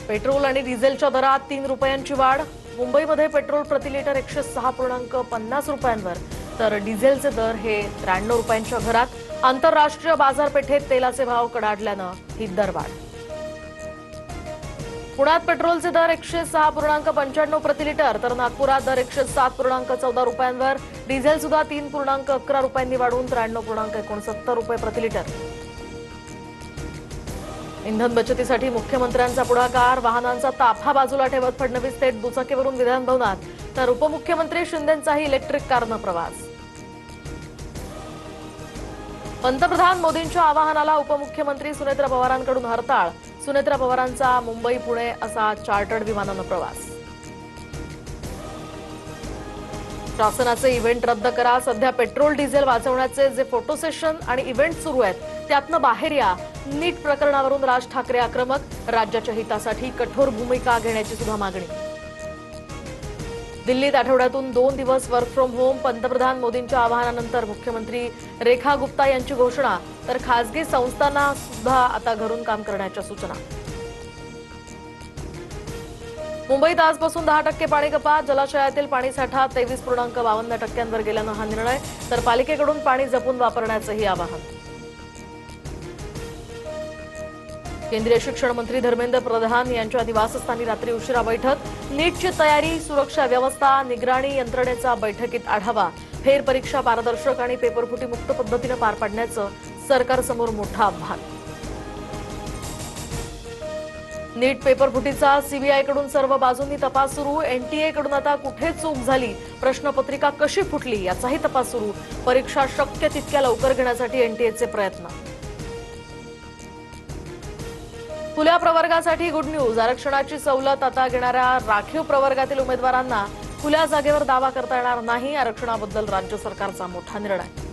Petrol आणि डिझेलच्या दरात 3 रुपयांची वाढ। मुंबईमध्ये पेट्रोल प्रति लिटर 106.50 रुपयांवर तर डिझेलचे दर हे 93 रुपयांच्या घरात। आंतरराष्ट्रीय बाजारपेठेत तेलाचे भाव कडाडल्यानं ही दरवाढ। पुण्यात पेट्रोलचे दर 106.95 प्रति लिटर तर नागपुरात दर 107.14 रुपयांवर। डिझेल सुद्धा 3.11 रुपयांनी वाढून 93.69 रुपये प्रति लिटर। इंधन बचतीसाठी मुख्यमंत्र्यांचा पुढाकार। वाहनांचा ताफा बाजूला ठेवत फडणवीस थेट दुचाकीवरून विधान भवनात तर उपमुख्यमंत्री शिंदेंचाही इलेक्ट्रिक कारनं प्रवास। पंतप्रधान मोदींच्या आवाहनाला उपमुख्यमंत्री सुनेत्रा पवारांकडून हरताळ। सुनेत्रा पवारांचा मुंबई पुणे असा चार्टर्ड विमानानं प्रवास। शासनाचे इव्हेंट रद्द करा। सध्या पेट्रोल डिझेल वाचवण्याचे जे फोटो सेशन आणि इव्हेंट सुरू आहेत त्यातनं बाहेर या। नीट प्रकरणावरून राज ठाकरे आक्रमक। राज्याच्या हितासाठी कठोर भूमिका घेण्याची सुद्धा मागणी। दिल्लीत आठवड्यातून 2 दिवस वर्क फ्रॉम होम। पंतप्रधान मोदींच्या आवाहनानंतर मुख्यमंत्री रेखा गुप्ता यांची घोषणा तर खासगी संस्थांना सुद्धा आता घरून काम करण्याच्या सूचना। मुंबईत आजपासून 10% पाणी कपात। जलाशयातील पाणीसाठा 23.52% गेल्यानं हा निर्णय तर पालिकेकडून पाणी जपून वापरण्याचंही आवाहन। केंद्रीय शिक्षण मंत्री धर्मेंद्र प्रधान यांच्या निवासस्थानी रात्री उशिरा बैठक। नीटची तयारी, सुरक्षा व्यवस्था, निगराणी यंत्रणेचा बैठकीत आढावा। फेरपरीक्षा पारदर्शक आणि पेपरफुटी मुक्त पद्धतीने पार पाडण्याचं सरकारसमोर मोठं आव्हान। नीट पेपरफुटीचा सीबीआयकडून सर्व बाजूंनी तपास सुरू। एनटीएकडून आता कुठे चूक झाली, प्रश्नपत्रिका कशी फुटली याचाही तपास सुरू। परीक्षा शक्य तितक्या लवकर घेण्यासाठी एनटीएचे प्रयत्न। खुल्या प्रवर्गासाठी गुड न्यूज। आरक्षणाची सवलत आता घेणाऱ्या राखीव प्रवर्गातील उमेदवारांना खुल्या जागेवर दावा करता येणार नाही। आरक्षणाबद्दल राज्य सरकारचा मोठा निर्णय।